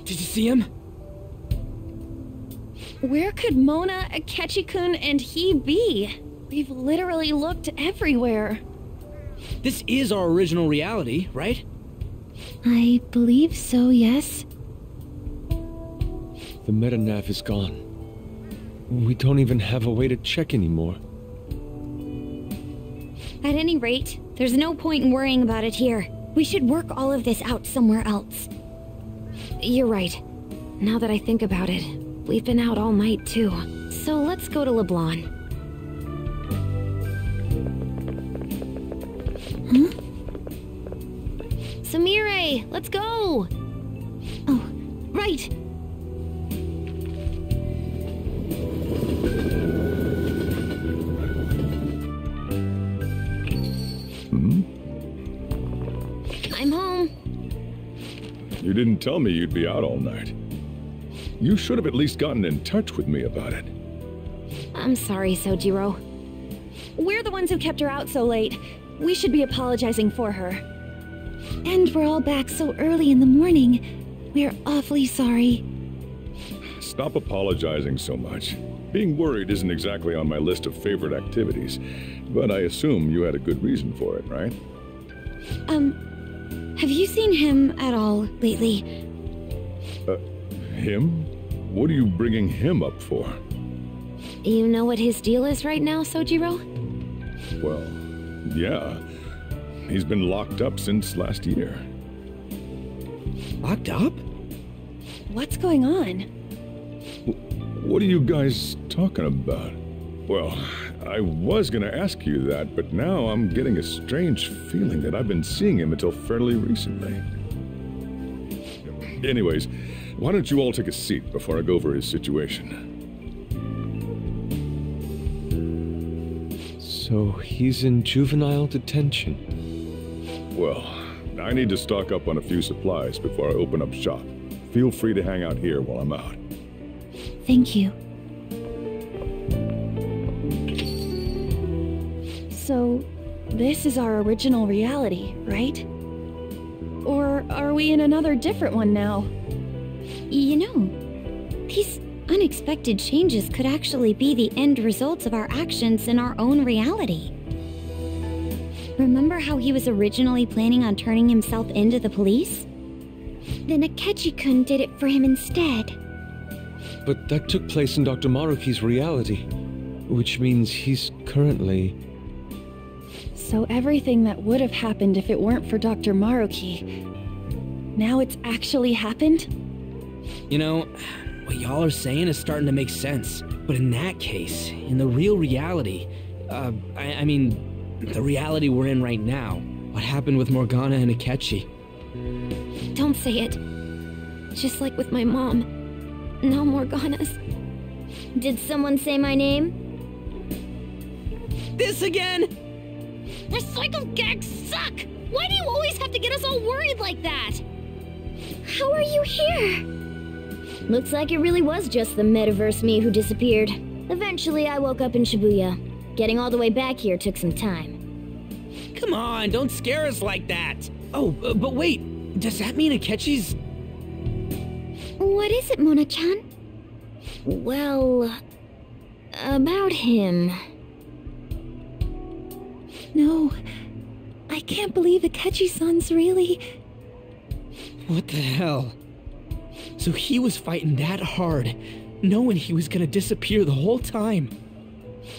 Did you see him? Where could Mona, Akechi-kun, and he be? We've literally looked everywhere. This is our original reality, right? I believe so, yes. The metanav is gone. We don't even have a way to check anymore. At any rate, there's no point in worrying about it here. We should work all of this out somewhere else. You're right. Now that I think about it, we've been out all night too. So let's go to LeBlanc. Huh? Samire, let's go! Oh, right! I'm home. You didn't tell me you'd be out all night. You should have at least gotten in touch with me about it. I'm sorry, Sojiro. We're the ones who kept her out so late. We should be apologizing for her. And we're all back so early in the morning. We're awfully sorry. Stop apologizing so much. Being worried isn't exactly on my list of favorite activities, but I assume you had a good reason for it, right? Have you seen him at all lately? Him? What are you bringing him up for? You know what his deal is right now, Sojiro? Well, yeah. He's been locked up since last year. Locked up? What's going on? What are you guys talking about? Well, I was gonna ask you that, but now I'm getting a strange feeling that I've been seeing him until fairly recently. Anyways, why don't you all take a seat before I go over his situation? So he's in juvenile detention. Well, I need to stock up on a few supplies before I open up shop. Feel free to hang out here while I'm out. Thank you. So, this is our original reality, right? Or are we in another different one now? You know, these unexpected changes could actually be the end results of our actions in our own reality. Remember how he was originally planning on turning himself into the police? Then Akechi-kun did it for him instead. But that took place in Dr. Maruki's reality, which means he's currently... So everything that would have happened if it weren't for Dr. Maruki, now it's actually happened? You know, what y'all are saying is starting to make sense. But in that case, in the real reality, I mean, the reality we're in right now, what happened with Morgana and Akechi? Don't say it. Just like with my mom. No Morganas. Did someone say my name? This again! Recycled gags suck! Why do you always have to get us all worried like that? How are you here? Looks like it really was just the metaverse me who disappeared. Eventually I woke up in Shibuya. Getting all the way back here took some time. Come on, don't scare us like that! Oh, but wait, does that mean Akechi's... What is it, Mona-chan? Well... about him... No, I can't believe Akechi-san's really... What the hell? So he was fighting that hard, knowing he was gonna disappear the whole time.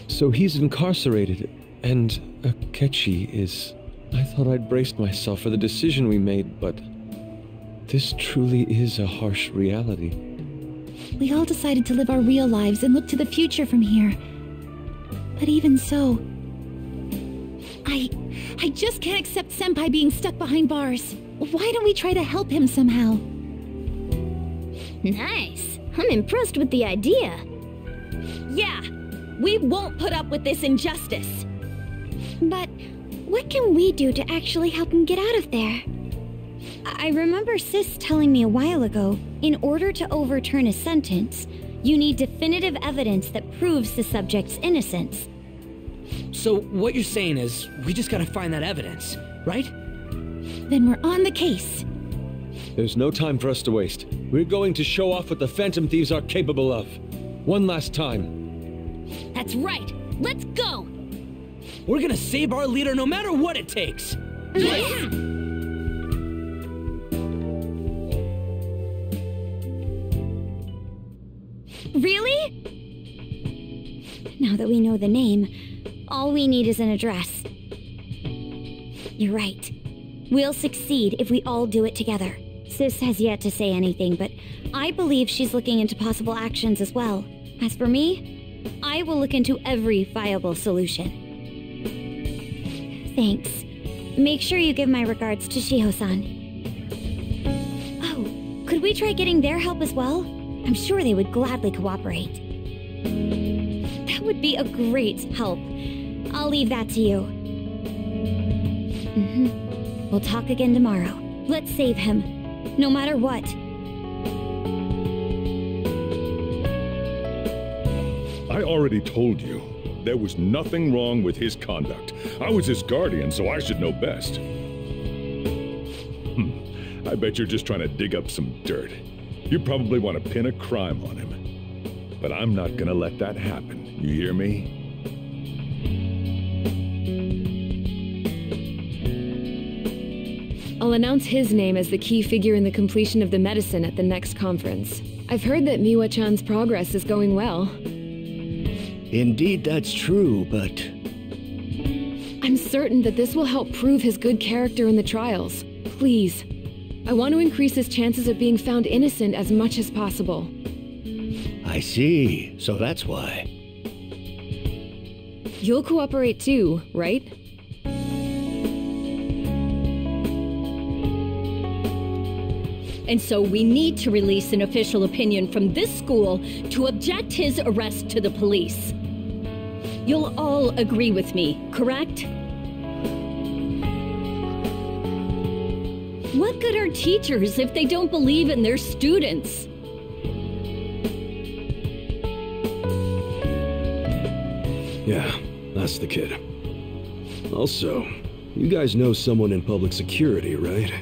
So he's incarcerated, and Akechi is... I thought I'd braced myself for the decision we made, but... this truly is a harsh reality. We all decided to live our real lives and look to the future from here. But even so... I just can't accept Senpai being stuck behind bars. Why don't we try to help him somehow? Nice. I'm impressed with the idea. Yeah, we won't put up with this injustice. But what can we do to actually help him get out of there? I remember Sis telling me a while ago, in order to overturn a sentence, you need definitive evidence that proves the subject's innocence. So what you're saying is, we just gotta find that evidence, right? Then we're on the case. There's no time for us to waste. We're going to show off what the Phantom Thieves are capable of. One last time. That's right. Let's go! We're gonna save our leader no matter what it takes! Yeah! Really? Now that we know the name, all we need is an address. You're right. We'll succeed if we all do it together. Sis has yet to say anything, but I believe she's looking into possible actions as well. As for me, I will look into every viable solution. Thanks. Make sure you give my regards to Shiho-san. Oh, could we try getting their help as well? I'm sure they would gladly cooperate. That would be a great help. I'll leave that to you. We'll talk again tomorrow. Let's save him, no matter what. I already told you. There was nothing wrong with his conduct. I was his guardian, so I should know best. I bet you're just trying to dig up some dirt. You probably want to pin a crime on him. But I'm not gonna let that happen. You hear me? I'll announce his name as the key figure in the completion of the medicine at the next conference. I've heard that Miwa-chan's progress is going well. Indeed, that's true, but... I'm certain that this will help prove his good character in the trials. Please. I want to increase his chances of being found innocent as much as possible. I see. So that's why. You'll cooperate too, right? And so we need to release an official opinion from this school to object his arrest to the police. You'll all agree with me, correct? What good are teachers if they don't believe in their students? Yeah, that's the kid. Also, you guys know someone in public security, right?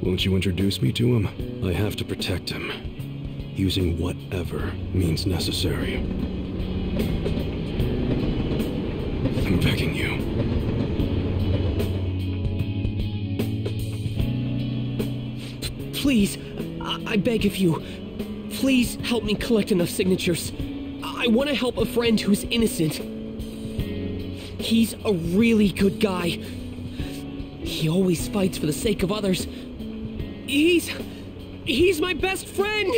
Won't you introduce me to him? I have to protect him, using whatever means necessary. I'm begging you. Please, I beg of you, please help me collect enough signatures. I want to help a friend who's innocent. He's a really good guy. He always fights for the sake of others. He's my best friend!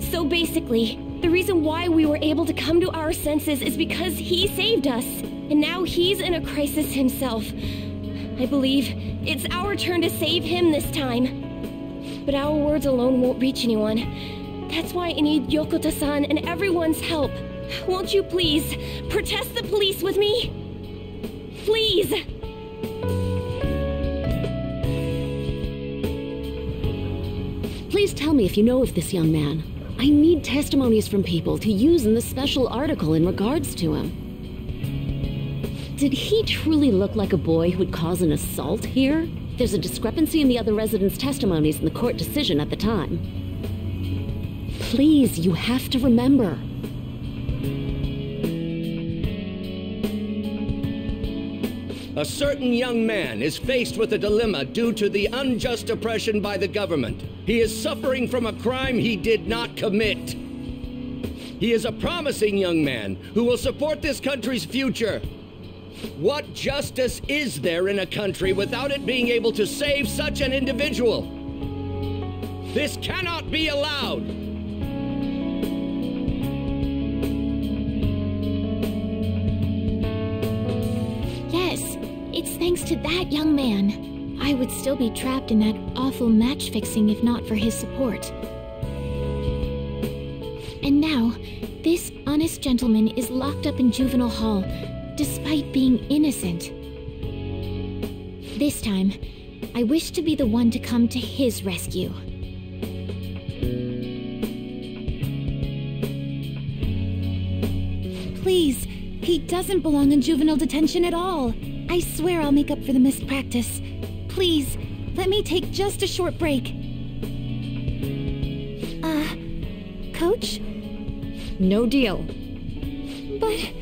So basically, the reason why we were able to come to our senses is because he saved us. And now he's in a crisis himself. I believe it's our turn to save him this time. But our words alone won't reach anyone. That's why I need Yokota-san and everyone's help. Won't you please protest the police with me? Please! Please tell me if you know of this young man. I need testimonies from people to use in the special article in regards to him. Did he truly look like a boy who would cause an assault here? There's a discrepancy in the other residents' testimonies in the court decision at the time. Please, you have to remember. A certain young man is faced with a dilemma due to the unjust oppression by the government. He is suffering from a crime he did not commit. He is a promising young man who will support this country's future. What justice is there in a country without it being able to save such an individual? This cannot be allowed! It's thanks to that young man. I would still be trapped in that awful match fixing if not for his support. And now, this honest gentleman is locked up in juvenile hall, despite being innocent. This time, I wish to be the one to come to his rescue. Please, He doesn't belong in juvenile detention at all. I swear I'll make up for the missed practice. Please, let me take just a short break. Coach? No deal. But...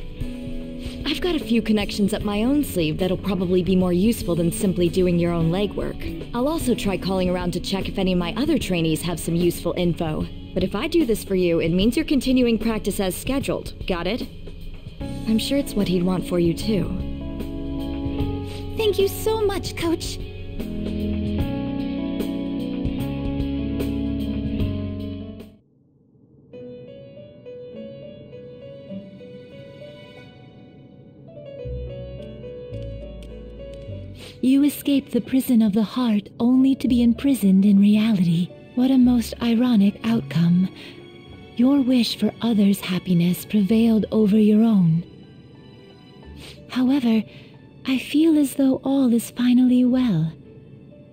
I've got a few connections up my own sleeve that'll probably be more useful than simply doing your own legwork. I'll also try calling around to check if any of my other trainees have some useful info. But if I do this for you, it means you're continuing practice as scheduled. Got it? I'm sure it's what he'd want for you, too. Thank you so much, Coach. You escape the prison of the heart only to be imprisoned in reality. What a most ironic outcome. Your wish for others' happiness prevailed over your own. However, I feel as though all is finally well.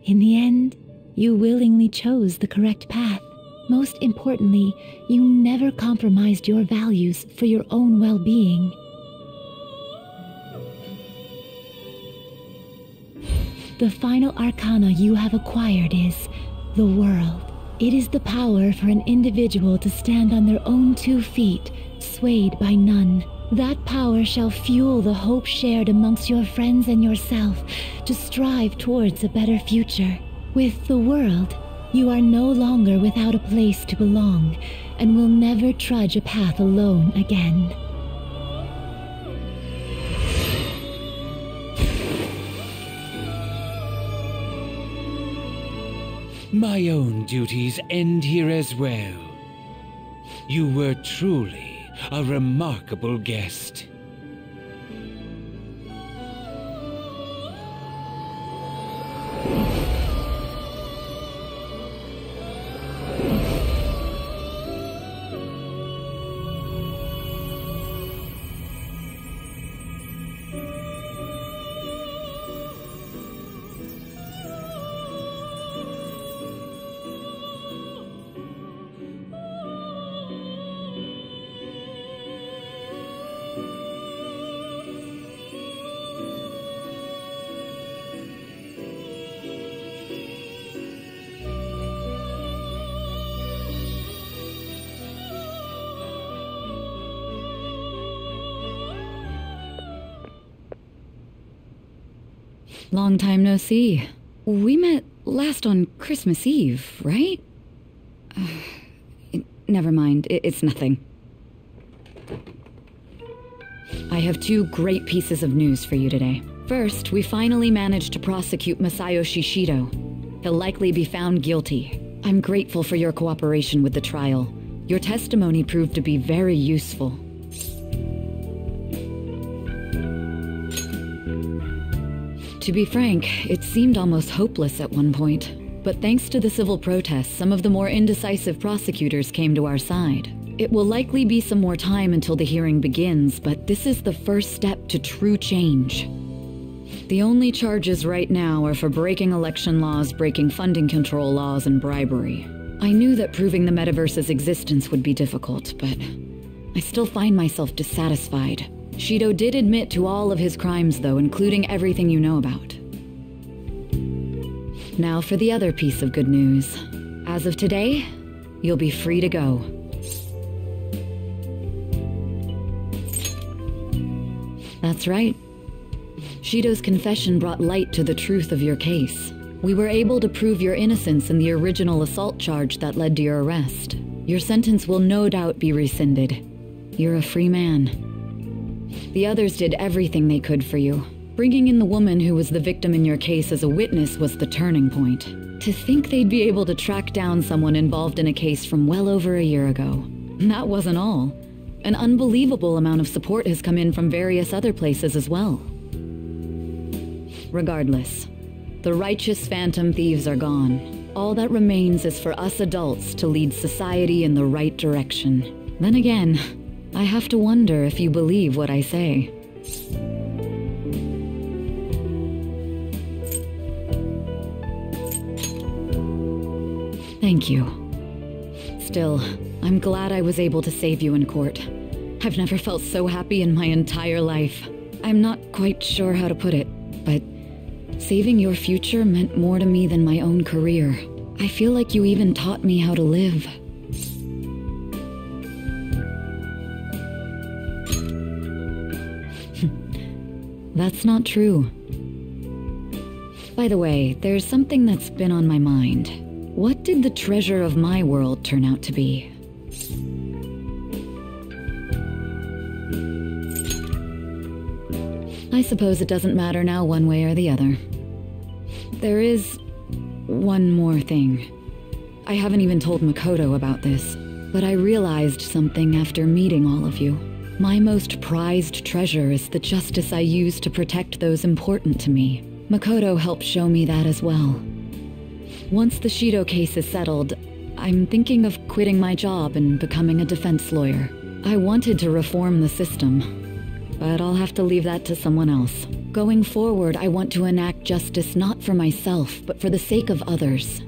In the end, you willingly chose the correct path. Most importantly, you never compromised your values for your own well-being. The final arcana you have acquired is the world. It is the power for an individual to stand on their own 2 feet, swayed by none. That power shall fuel the hope shared amongst your friends and yourself to strive towards a better future. With the world, you are no longer without a place to belong, and will never trudge a path alone again. My own duties end here as well. You were truly a remarkable guest. Long time no see. We met last on Christmas Eve, right? Never mind, it's nothing. I have 2 great pieces of news for you today. First, we finally managed to prosecute Masayoshi Shido. He'll likely be found guilty. I'm grateful for your cooperation with the trial. Your testimony proved to be very useful. To be frank, it seemed almost hopeless at one point. But thanks to the civil protests, some of the more indecisive prosecutors came to our side. It will likely be some more time until the hearing begins, but this is the first step to true change. The only charges right now are for breaking election laws, breaking funding control laws, and bribery. I knew that proving the metaverse's existence would be difficult, but I still find myself dissatisfied. Shido did admit to all of his crimes, though, including everything you know about. Now for the other piece of good news. As of today, you'll be free to go. That's right. Shido's confession brought light to the truth of your case. We were able to prove your innocence in the original assault charge that led to your arrest. Your sentence will no doubt be rescinded. You're a free man. The others did everything they could for you. Bringing in the woman who was the victim in your case as a witness was the turning point. To think they'd be able to track down someone involved in a case from well over a year ago. That wasn't all. An unbelievable amount of support has come in from various other places as well. Regardless, the righteous phantom thieves are gone. All that remains is for us adults to lead society in the right direction. Then again, I have to wonder if you believe what I say. Thank you. Still, I'm glad I was able to save you in court. I've never felt so happy in my entire life. I'm not quite sure how to put it, but saving your future meant more to me than my own career. I feel like you even taught me how to live. That's not true. By the way, there's something that's been on my mind. What did the treasure of my world turn out to be? I suppose it doesn't matter now one way or the other. There is one more thing. I haven't even told Makoto about this, but I realized something after meeting all of you. My most prized treasure is the justice I use to protect those important to me. Makoto helped show me that as well. Once the Shido case is settled, I'm thinking of quitting my job and becoming a defense lawyer. I wanted to reform the system, but I'll have to leave that to someone else. Going forward, I want to enact justice not for myself, but for the sake of others.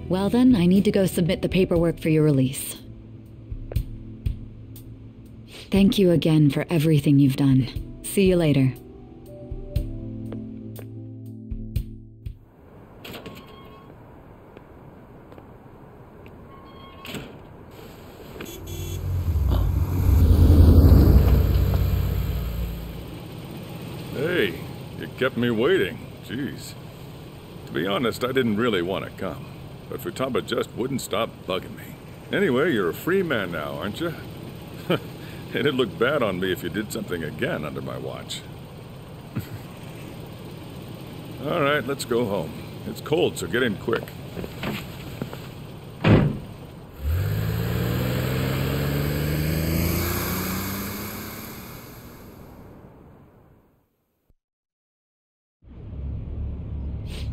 Well then, I need to go submit the paperwork for your release. Thank you again for everything you've done. See you later. Hey, you kept me waiting. Jeez. To be honest, I didn't really want to come, but Futaba just wouldn't stop bugging me. Anyway, you're a free man now, aren't you? It'd look bad on me if you did something again under my watch. All right, let's go home. It's cold, so get in quick.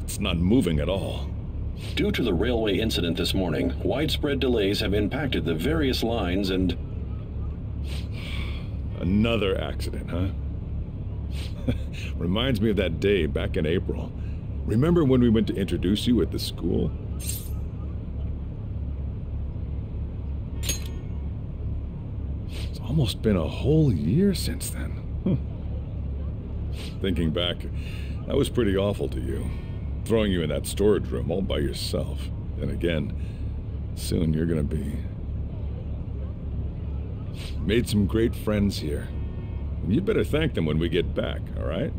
It's not moving at all. Due to the railway incident this morning, widespread delays have impacted the various lines and... Another accident, huh? Reminds me of that day back in April. Remember when we went to introduce you at the school? It's almost been a whole year since then. Thinking back, that was pretty awful to you. Throwing you in that storage room all by yourself. And again, soon you're gonna be... Made some great friends here. You'd better thank them when we get back, all right?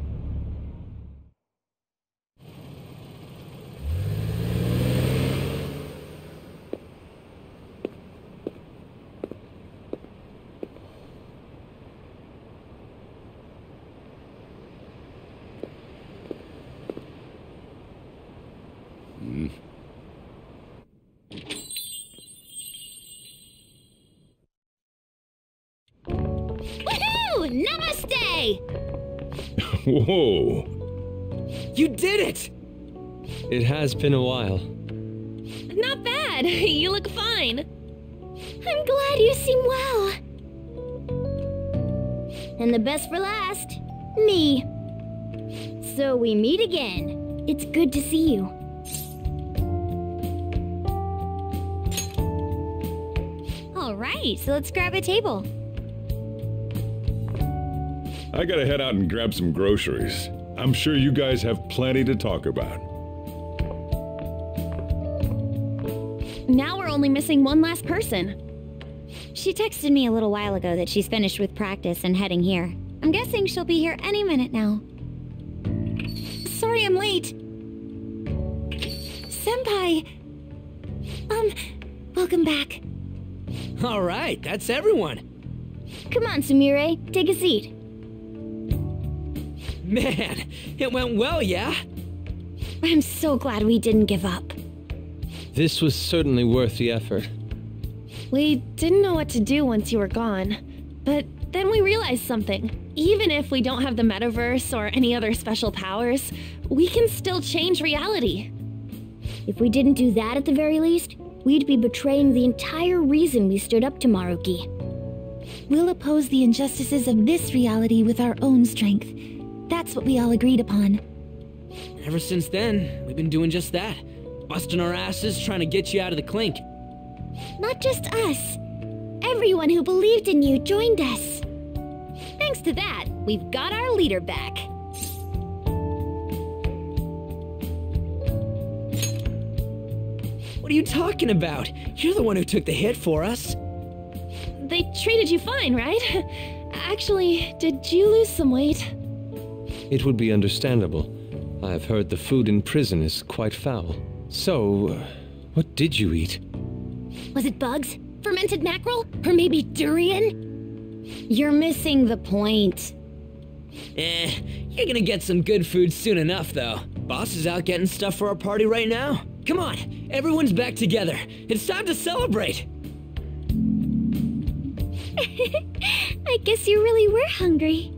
Woohoo! Namaste! Whoa! You did it! It has been a while. Not bad. You look fine. I'm glad you seem well. And the best for last, me. So we meet again. It's good to see you. All right, so let's grab a table. I gotta head out and grab some groceries. I'm sure you guys have plenty to talk about. Now we're only missing one last person. She texted me a little while ago that she's finished with practice and heading here. I'm guessing she'll be here any minute now. Sorry I'm late. Senpai. Welcome back. All right, that's everyone. Come on, Sumire, take a seat. Man, it went well, yeah? I'm so glad we didn't give up. This was certainly worth the effort. We didn't know what to do once you were gone, but then we realized something. Even if we don't have the metaverse or any other special powers, we can still change reality. If we didn't do that at the very least, we'd be betraying the entire reason we stood up to Maruki. We'll oppose the injustices of this reality with our own strength. That's what we all agreed upon. Ever since then, we've been doing just that. Busting our asses trying to get you out of the clink. Not just us. Everyone who believed in you joined us. Thanks to that, we've got our leader back. What are you talking about? You're the one who took the hit for us. They treated you fine, right? Actually, did you lose some weight? It would be understandable. I've heard the food in prison is quite foul. So, what did you eat? Was it bugs? Fermented mackerel? Or maybe durian? You're missing the point. You're gonna get some good food soon enough, though. Boss is out getting stuff for our party right now. Come on, everyone's back together. It's time to celebrate. I guess you really were hungry.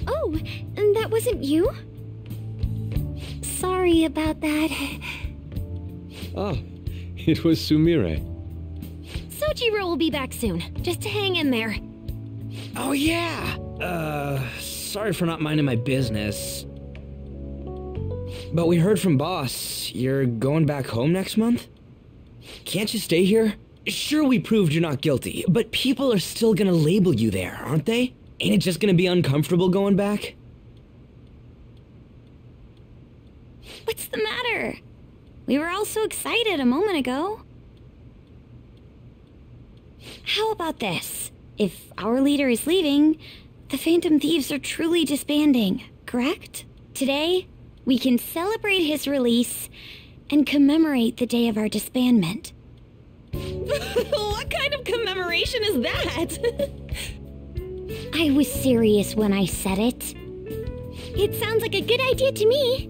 Oh, and that wasn't you? Sorry about that. Ah, it was Sumire. Sojiro will be back soon, just to hang in there. Oh yeah! Sorry for not minding my business. But we heard from Boss, you're going back home next month? Can't you stay here? Sure, we proved you're not guilty, but people are still gonna label you there, aren't they? Ain't it just gonna be uncomfortable going back? What's the matter? We were all so excited a moment ago. How about this? If our leader is leaving, the Phantom Thieves are truly disbanding, correct? Today, we can celebrate his release and commemorate the day of our disbandment. What kind of commemoration is that? I was serious when I said it. It sounds like a good idea to me.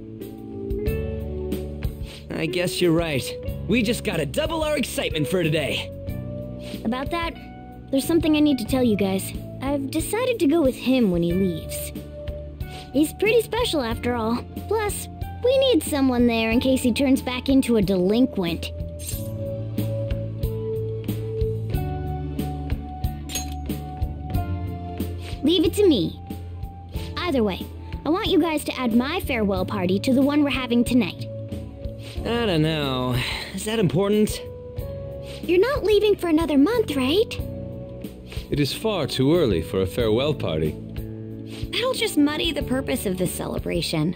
I guess you're right. We just gotta double our excitement for today. About that, there's something I need to tell you guys. I've decided to go with him when he leaves. He's pretty special after all. Plus, we need someone there in case he turns back into a delinquent. Leave it to me. Either way, I want you guys to add my farewell party to the one we're having tonight. I don't know. Is that important? You're not leaving for another month, right? It is far too early for a farewell party. That'll just muddy the purpose of this celebration.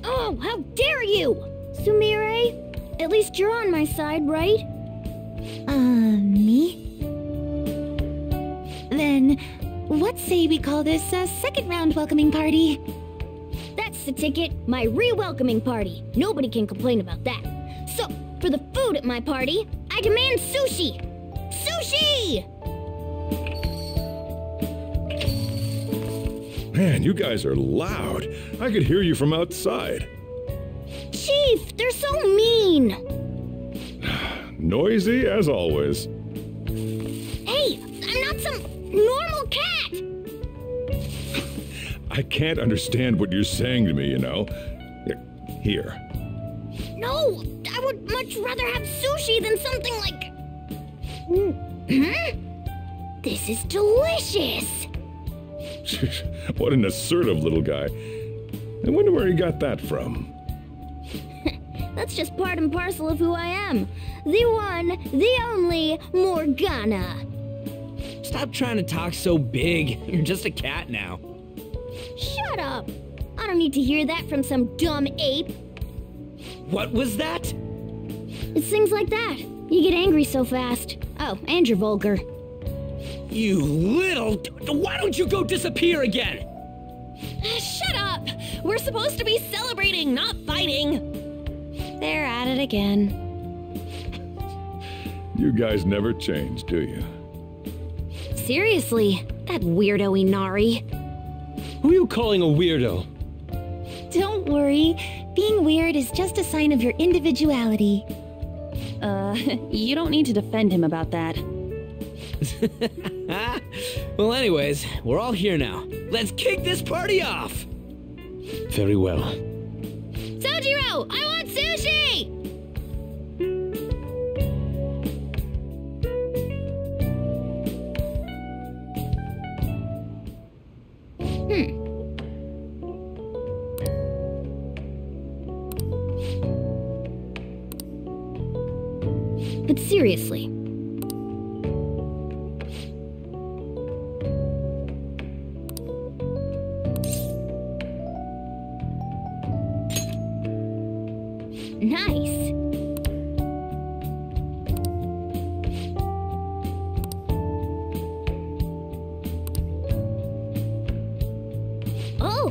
Oh, how dare you! Sumire, at least you're on my side, right? Me? Then, what say we call this a second round welcoming party? That's the ticket, my re-welcoming party. Nobody can complain about that. So, for the food at my party, I demand sushi! Sushi! Man, you guys are loud. I could hear you from outside. Chief, they're so mean! Noisy as always. Hey, I'm not some normal cat! I can't understand what you're saying to me, you know. Here. No, I would much rather have sushi than something like... This is delicious! What an assertive little guy. I wonder where he got that from. That's just part and parcel of who I am. The one, the only Morgana. Stop trying to talk so big. You're just a cat now. Shut up! I don't need to hear that from some dumb ape. What was that? It's things like that. You get angry so fast. Oh, and you're vulgar. You little... Why don't you go disappear again? Shut up! We're supposed to be celebrating, not fighting! They're at it again. You guys never change, do you? Seriously, that weirdo Inari. Who are you calling a weirdo? Don't worry. Being weird is just a sign of your individuality. You don't need to defend him about that. Well, anyways, we're all here now. Let's kick this party off! Very well. Sojiro, I want sushi! seriously. Nice. Oh!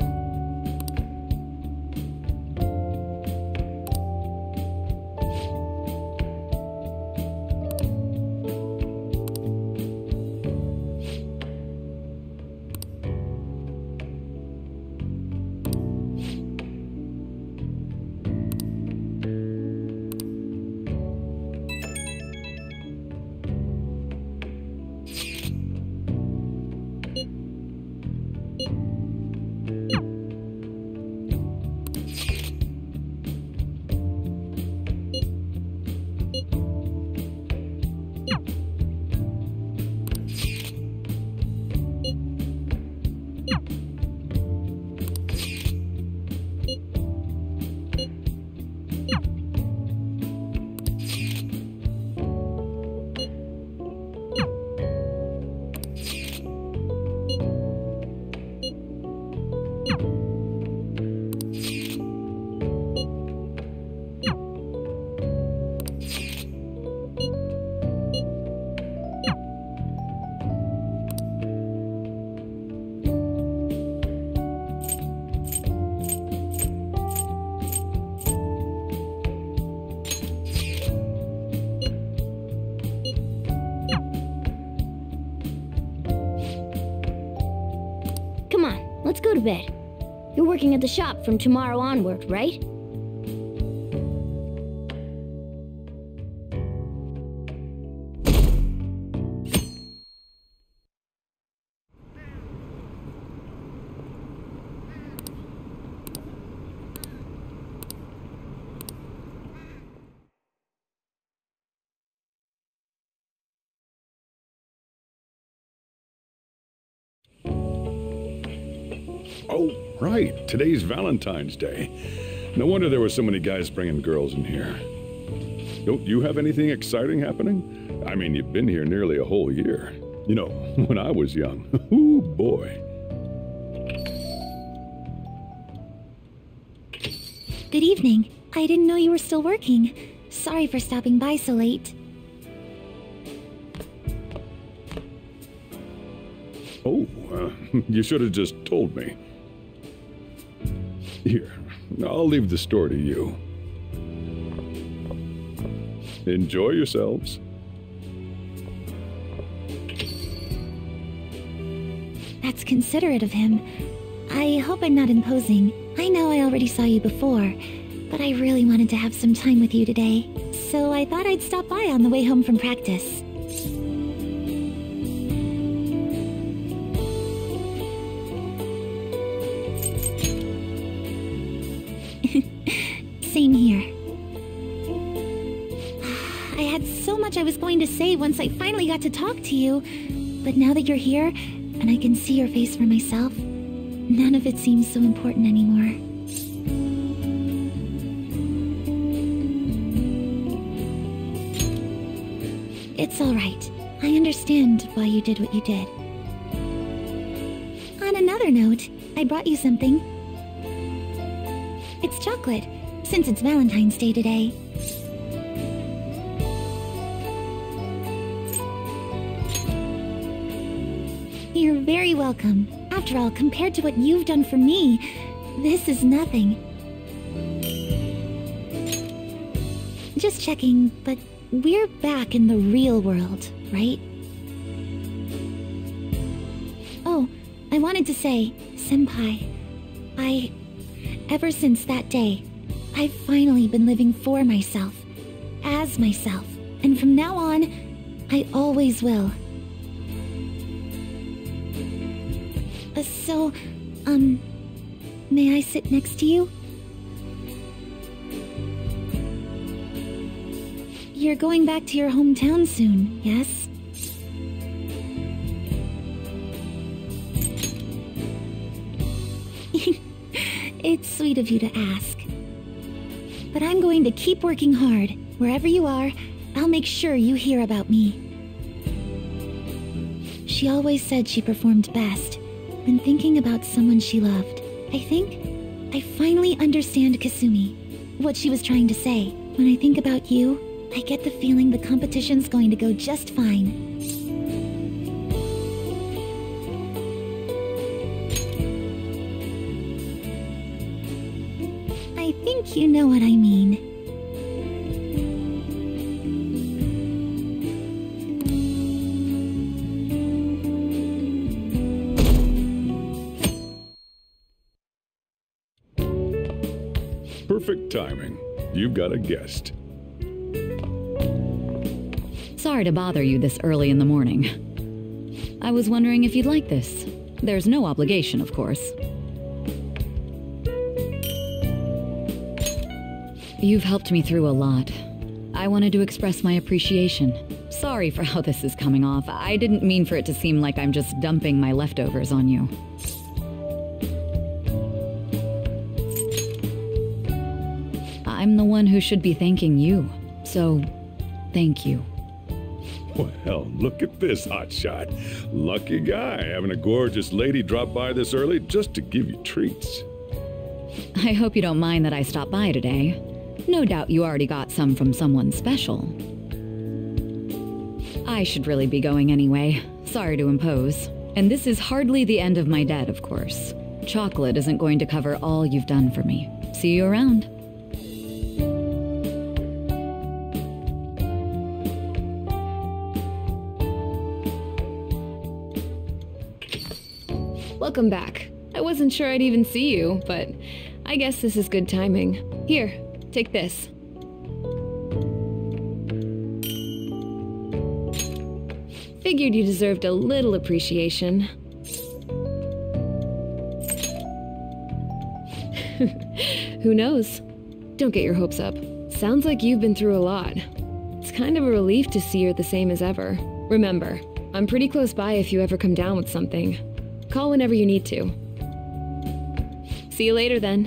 Come on, let's go to bed. You're working at the shop from tomorrow onward, right? Oh, right. Today's Valentine's Day. No wonder there were so many guys bringing girls in here. Don't you have anything exciting happening? I mean, you've been here nearly a whole year. You know, when I was young. Ooh, boy. Good evening. I didn't know you were still working. Sorry for stopping by so late. Oh, you should have just told me. Here, I'll leave the store to you. Enjoy yourselves. That's considerate of him. I hope I'm not imposing. I know I already saw you before, but I really wanted to have some time with you today, so I thought I'd stop by on the way home from practice. Same here. I had so much I was going to say once I finally got to talk to you, but now that you're here, and I can see your face for myself, none of it seems so important anymore. It's all right. I understand why you did what you did. On another note, I brought you something. It's chocolate, since it's Valentine's Day today. You're very welcome. After all, compared to what you've done for me, this is nothing. Just checking, but we're back in the real world, right? Oh, I wanted to say, Senpai, ever since that day, I've finally been living for myself, as myself, and from now on, I always will. So, may I sit next to you? You're going back to your hometown soon, yes? It's sweet of you to ask. But I'm going to keep working hard. Wherever you are, I'll make sure you hear about me. She always said she performed best when thinking about someone she loved. I think I finally understand Kasumi, what she was trying to say. When I think about you, I get the feeling the competition's going to go just fine. I think you know what I mean. Perfect timing. You've got a guest. Sorry to bother you this early in the morning. I was wondering if you'd like this. There's no obligation, of course. You've helped me through a lot. I wanted to express my appreciation. Sorry for how this is coming off. I didn't mean for it to seem like I'm just dumping my leftovers on you. I'm the one who should be thanking you, so thank you. Well, look at this hotshot. Lucky guy having a gorgeous lady drop by this early just to give you treats. I hope you don't mind that I stopped by today. No doubt you already got some from someone special. I should really be going anyway. Sorry to impose. And this is hardly the end of my debt, of course. Chocolate isn't going to cover all you've done for me. See you around. Welcome back. I wasn't sure I'd even see you, but I guess this is good timing. Here, take this. Figured you deserved a little appreciation. Who knows? Don't get your hopes up. Sounds like you've been through a lot. It's kind of a relief to see you're the same as ever. Remember, I'm pretty close by if you ever come down with something. Call whenever you need to. See you later, then.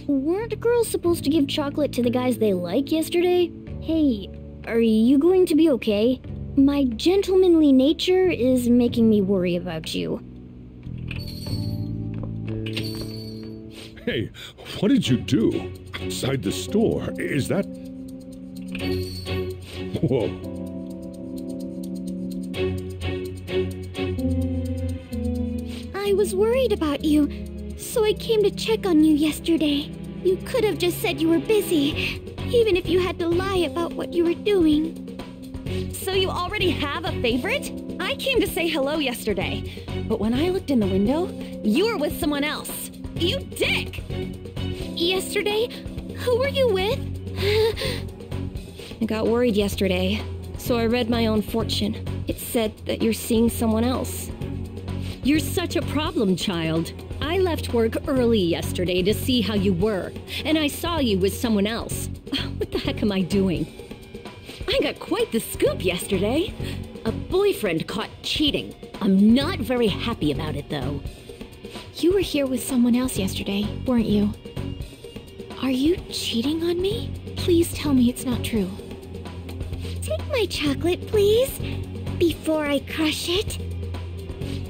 Weren't girls supposed to give chocolate to the guys they like yesterday? Hey, are you going to be okay? My gentlemanly nature is making me worry about you. Hey, what did you do? Outside the store? Is that... Whoa. I was worried about you, so I came to check on you yesterday. You could have just said you were busy, even if you had to lie about what you were doing. So you already have a favorite? I came to say hello yesterday, but when I looked in the window, you were with someone else. You dick! Yesterday? Who were you with? I got worried yesterday, so I read my own fortune. It said that you're seeing someone else. You're such a problem child. I left work early yesterday to see how you were, and I saw you with someone else. What the heck am I doing? I got quite the scoop yesterday. A boyfriend caught cheating. I'm not very happy about it, though. You were here with someone else yesterday, weren't you? Are you cheating on me? Please tell me it's not true. Take my chocolate, please, before I crush it.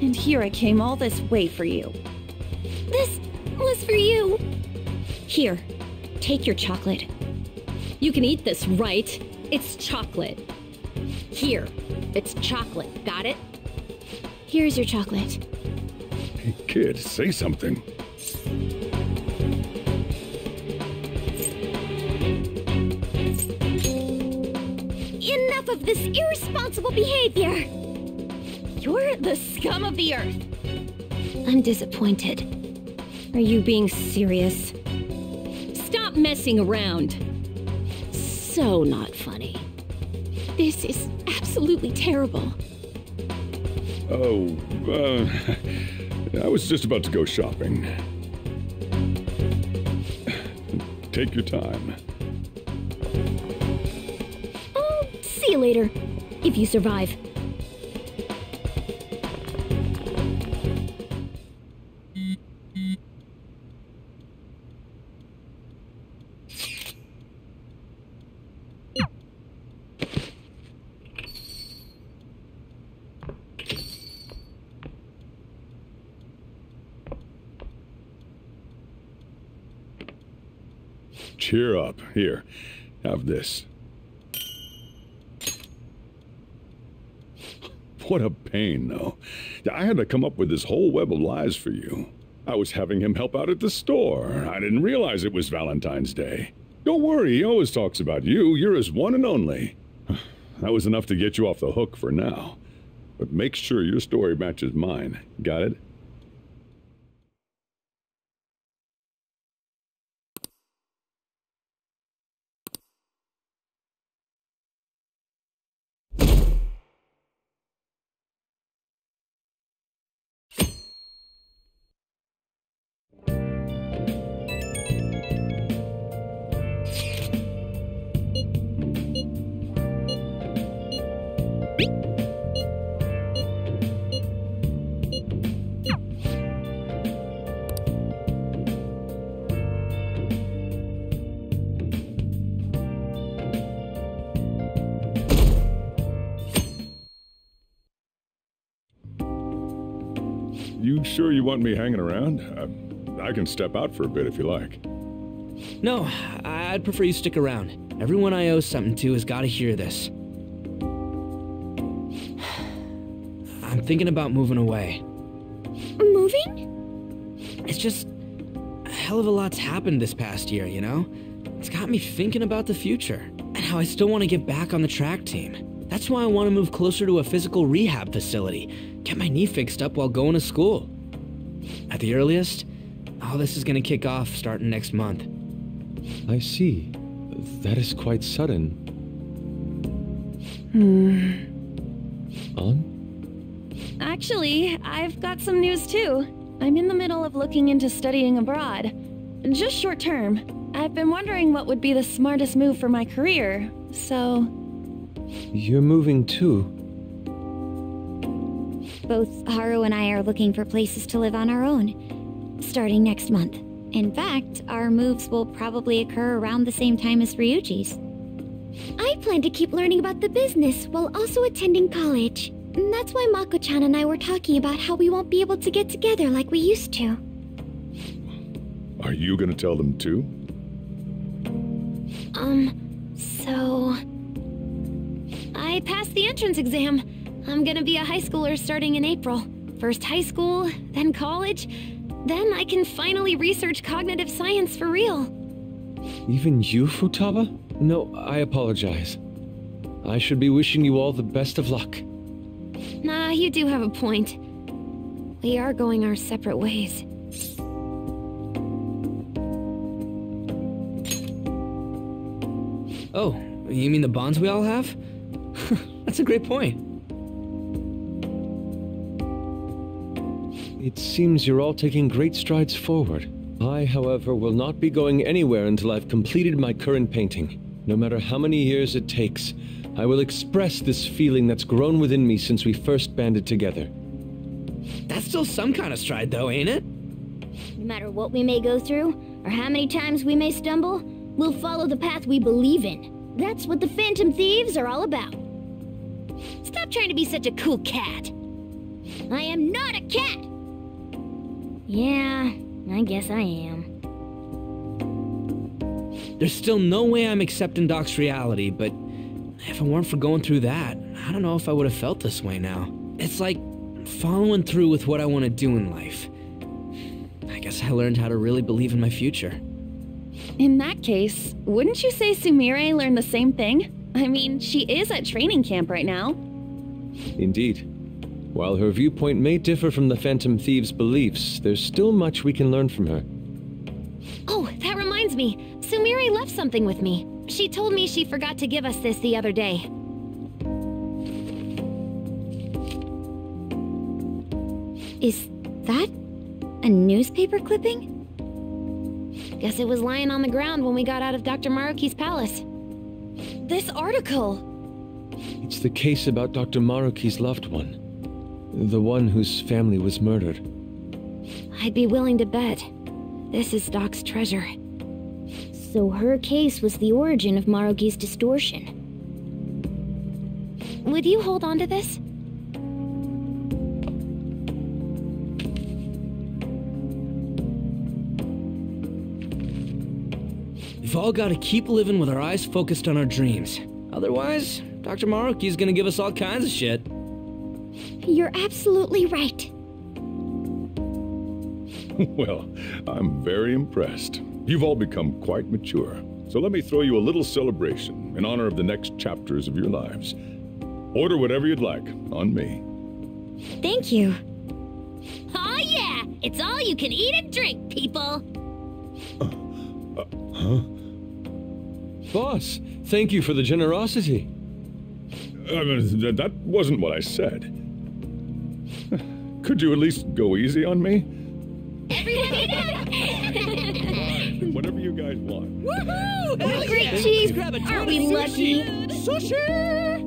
And here I came all this way for you. This was for you. Here, take your chocolate. You can eat this, right? It's chocolate. Here, it's chocolate. Got it? Here's your chocolate. Hey, kid, say something. Enough of this irresponsible behavior. You're the scum of the earth. I'm disappointed. Are you being serious? Stop messing around. So not funny. This is absolutely terrible. Oh, I was just about to go shopping. Take your time. Oh, see you later. If you survive. Cheer up. Here, have this. What a pain, though. I had to come up with this whole web of lies for you. I was having him help out at the store. I didn't realize it was Valentine's Day. Don't worry, he always talks about you. You're his one and only. That was enough to get you off the hook for now. But make sure your story matches mine. Got it? You sure you want me hanging around? I can step out for a bit if you like. No, I'd prefer you stick around. Everyone I owe something to has got to hear this. I'm thinking about moving away. Moving? It's just a hell of a lot's happened this past year, you know? It's got me thinking about the future and how I still want to get back on the track team. That's why I want to move closer to a physical rehab facility, get my knee fixed up while going to school. At the earliest, all this is going to kick off starting next month. I see. That is quite sudden. On? Actually, I've got some news too. I'm in the middle of looking into studying abroad. Just short term. I've been wondering what would be the smartest move for my career, so... You're moving too. Both Haru and I are looking for places to live on our own, starting next month. In fact, our moves will probably occur around the same time as Ryuji's. I plan to keep learning about the business while also attending college. And that's why Mako-chan and I were talking about how we won't be able to get together like we used to. Are you gonna tell them too? So... I passed the entrance exam. I'm gonna be a high schooler starting in April. First high school, then college. Then I can finally research cognitive science for real. Even you, Futaba? No, I apologize. I should be wishing you all the best of luck. Nah, you do have a point. We are going our separate ways. Oh, you mean the bonds we all have? That's a great point. It seems you're all taking great strides forward. I, however, will not be going anywhere until I've completed my current painting. No matter how many years it takes, I will express this feeling that's grown within me since we first banded together. That's still some kind of stride, though, ain't it? No matter what we may go through, or how many times we may stumble, we'll follow the path we believe in. That's what the Phantom Thieves are all about. Stop trying to be such a cool cat. I am not a cat! Yeah, I guess I am. There's still no way I'm accepting Doc's reality, but if it weren't for going through that, I don't know if I would have felt this way now. It's like following through with what I want to do in life. I guess I learned how to really believe in my future. In that case, wouldn't you say Sumire learned the same thing? I mean, she is at training camp right now. Indeed. While her viewpoint may differ from the Phantom Thieves' beliefs, there's still much we can learn from her. Oh, that reminds me. Sumire left something with me. She told me she forgot to give us this the other day. Is that a newspaper clipping? Guess it was lying on the ground when we got out of Dr. Maruki's palace. This article! It's the case about Dr. Maruki's loved one. The one whose family was murdered. I'd be willing to bet this is Doc's treasure. So her case was the origin of Maruki's distortion. Would you hold on to this? We've all got to keep living with our eyes focused on our dreams. Otherwise, Dr. Maruki's gonna give us all kinds of shit. You're absolutely right. Well, I'm very impressed. You've all become quite mature. So let me throw you a little celebration in honor of the next chapters of your lives. Order whatever you'd like, on me. Thank you. Oh yeah! It's all you can eat and drink, people! Huh? Boss, thank you for the generosity. That wasn't what I said. Could you at least go easy on me? Everyone eat it! Whatever you guys want. Woohoo! Oh, great, Chief! Aren't we lucky? Sushi!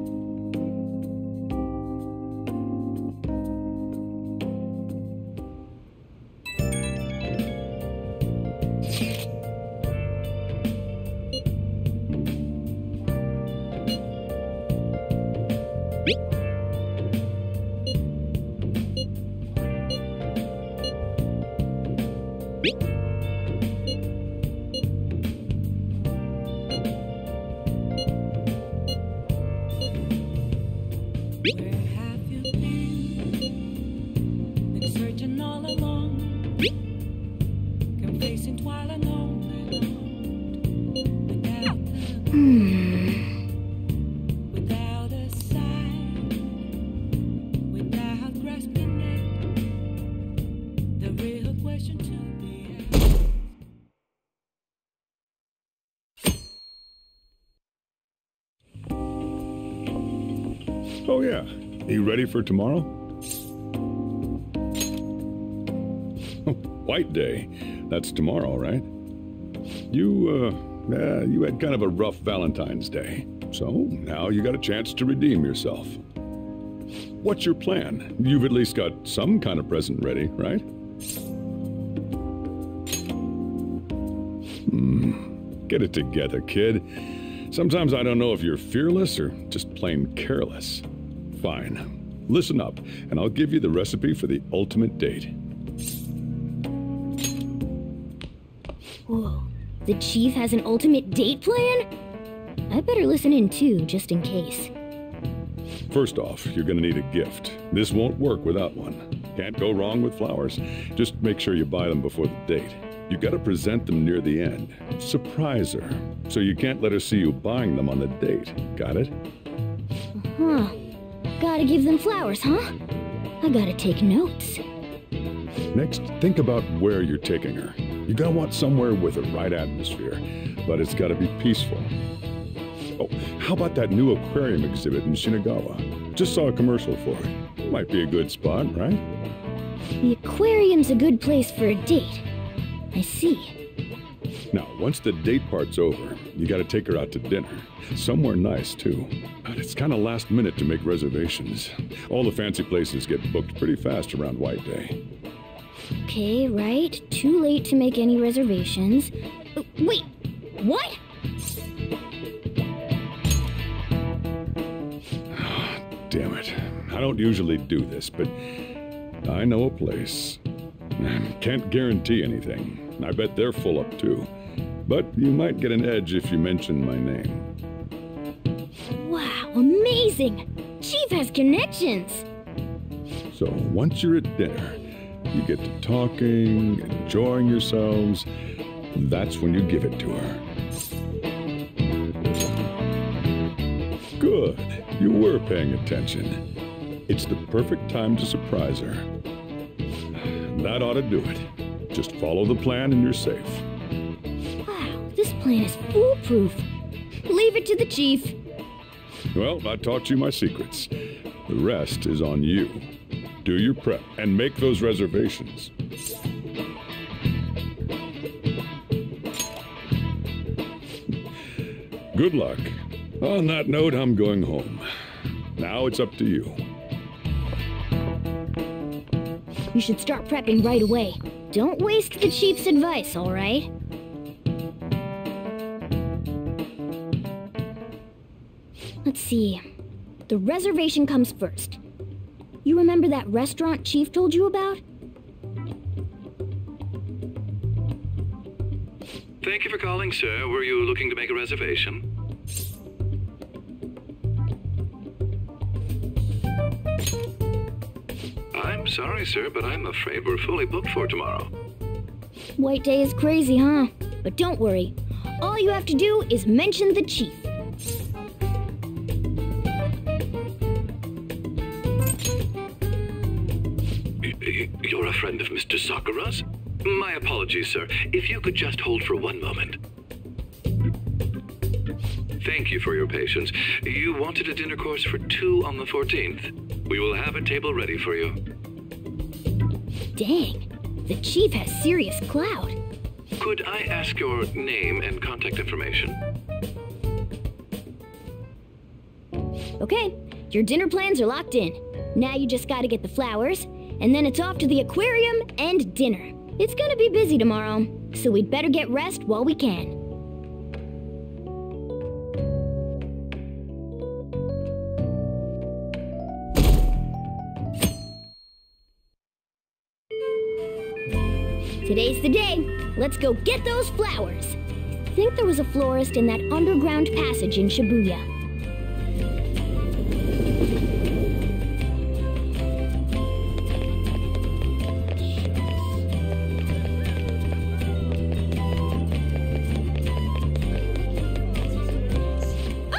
Oh yeah. You ready for tomorrow? White Day. That's tomorrow, right? You had kind of a rough Valentine's Day. So now you got a chance to redeem yourself. What's your plan? You've at least got some kind of present ready, right? Get it together, kid. Sometimes I don't know if you're fearless or just plain careless. Fine. Listen up, and I'll give you the recipe for the ultimate date. Whoa. The Chief has an ultimate date plan? I better listen in too, just in case. First off, you're gonna need a gift. This won't work without one. Can't go wrong with flowers. Just make sure you buy them before the date. You gotta present them near the end. Surprise her. So you can't let her see you buying them on the date. Got it? Huh. Gotta give them flowers, huh? I gotta take notes. Next, think about where you're taking her. You're gonna want somewhere with the right atmosphere, but it's gotta be peaceful. Oh, how about that new aquarium exhibit in Shinagawa? Just saw a commercial for it. Might be a good spot, right? The aquarium's a good place for a date. I see. Now, once the date part's over, you gotta take her out to dinner. Somewhere nice, too. But it's kinda last minute to make reservations. All the fancy places get booked pretty fast around White Day. Okay, right. Too late to make any reservations. Wait, what? Damn it. I don't usually do this, but I know a place. Can't guarantee anything. I bet they're full up too. But you might get an edge if you mention my name. Wow, amazing! Chief has connections! So once you're at dinner, you get to talking, enjoying yourselves. That's when you give it to her. Good. You were paying attention. It's the perfect time to surprise her. That ought to do it. Just follow the plan and you're safe. Wow, this plan is foolproof. Leave it to the Chief. Well, I taught you my secrets. The rest is on you. Do your prep and make those reservations. Good luck. On that note, I'm going home. Now it's up to you. You should start prepping right away. Don't waste the chief's advice, all right? Let's see. The reservation comes first. You remember that restaurant Chief told you about? Thank you for calling, sir. Were you looking to make a reservation? I'm sorry, sir, but I'm afraid we're fully booked for tomorrow. White Day is crazy, huh? But don't worry. All you have to do is mention the Chief. You're a friend of Mr. Sakura's? My apologies, sir. If you could just hold for one moment. Thank you for your patience. You wanted a dinner course for 2 on the 14th. We will have a table ready for you. Dang, the Chief has serious clout. Could I ask your name and contact information? Okay, your dinner plans are locked in. Now you just gotta get the flowers, and then it's off to the aquarium and dinner. It's gonna be busy tomorrow, so we'd better get rest while we can. Today's the day. Let's go get those flowers. I think there was a florist in that underground passage in Shibuya.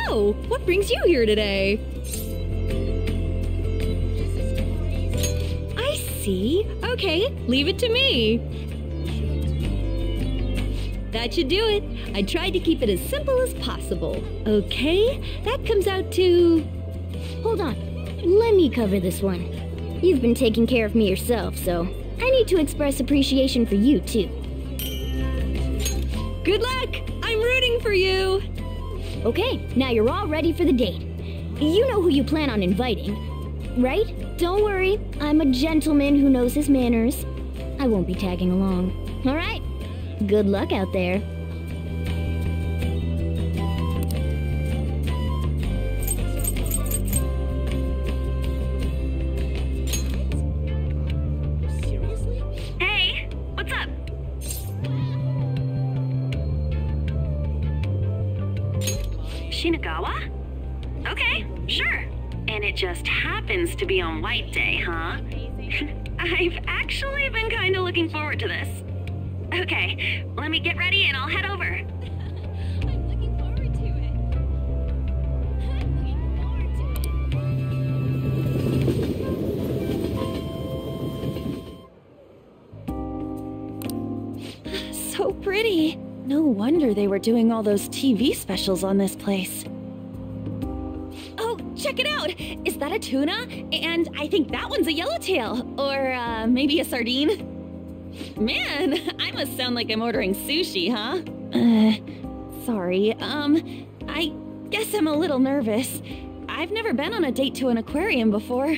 Oh, what brings you here today? I see. Okay, leave it to me. That should do it. I tried to keep it as simple as possible. Okay, that comes out to... Hold on. Let me cover this one. You've been taking care of me yourself, so I need to express appreciation for you, too. Good luck! I'm rooting for you! Okay, now you're all ready for the date. You know who you plan on inviting, right? Don't worry, I'm a gentleman who knows his manners. I won't be tagging along. All right? Good luck out there. Hey, what's up? Shinagawa? Okay, sure. And it just happens to be on White Day, huh? I've actually been kind of looking forward to this. Okay, let me get ready and I'll head over. I'm looking forward to it. So pretty. No wonder they were doing all those TV specials on this place. Oh, check it out! Is that a tuna? And I think that one's a yellowtail. Or maybe a sardine. Man, I must sound like I'm ordering sushi, huh? Sorry, I guess I'm a little nervous. I've never been on a date to an aquarium before.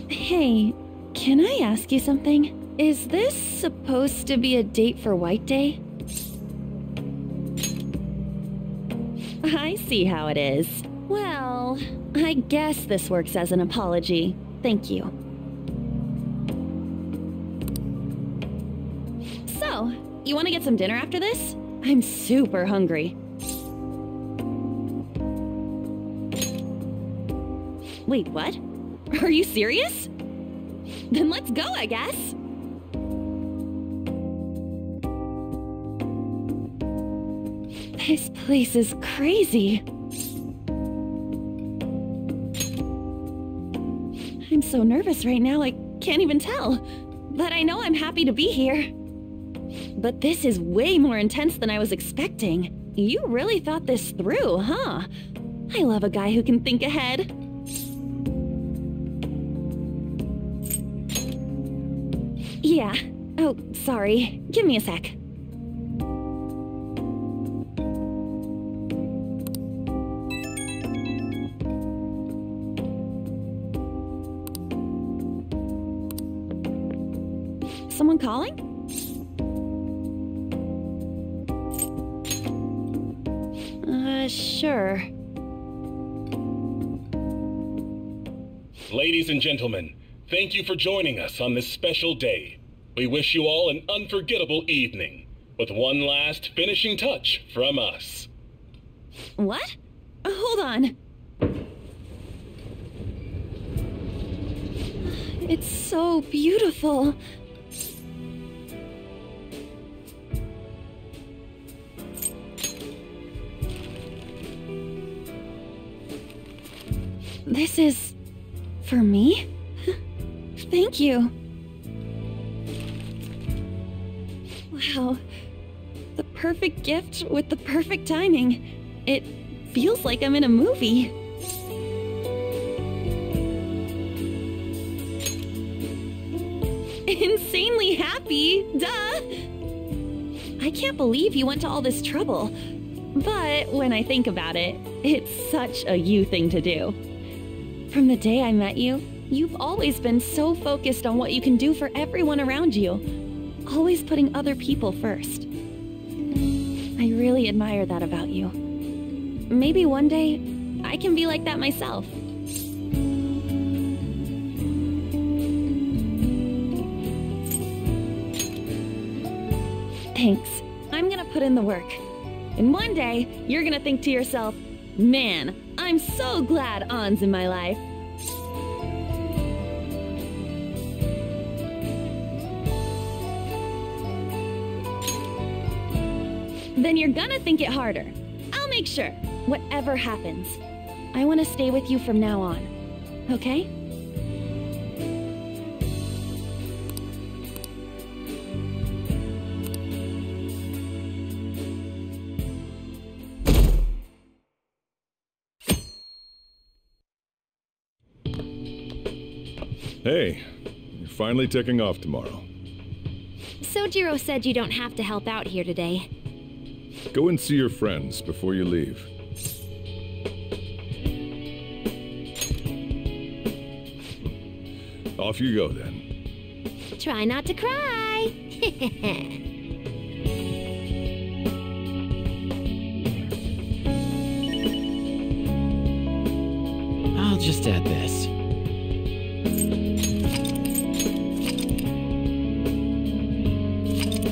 Hey, can I ask you something? Is this supposed to be a date for White Day? I see how it is. Well, I guess this works as an apology. Thank you. So, you want to get some dinner after this? I'm super hungry. Wait, what? Are you serious? Then let's go, I guess. This place is crazy. I'm so nervous right now, I can't even tell. But I know I'm happy to be here. But this is way more intense than I was expecting. You really thought this through, huh? I love a guy who can think ahead. Yeah. Oh, sorry. Give me a sec. Someone calling? Sure. Ladies and gentlemen, thank you for joining us on this special day. We wish you all an unforgettable evening, with one last finishing touch from us. What? Hold on. It's so beautiful. This is... for me? Thank you. Wow. The perfect gift with the perfect timing. It feels like I'm in a movie. Insanely happy, duh! I can't believe you went to all this trouble. But when I think about it, it's such a you thing to do. From the day I met you, you've always been so focused on what you can do for everyone around you. Always putting other people first. I really admire that about you. Maybe one day, I can be like that myself. Thanks. I'm gonna put in the work. And one day, you're gonna think to yourself, man, I'm so glad An's in my life. Then you're gonna think it harder. I'll make sure, whatever happens. I want to stay with you from now on, okay? Hey, you're finally taking off tomorrow. Sojiro said you don't have to help out here today. Go and see your friends before you leave. Off you go, then. Try not to cry. I'll just add this.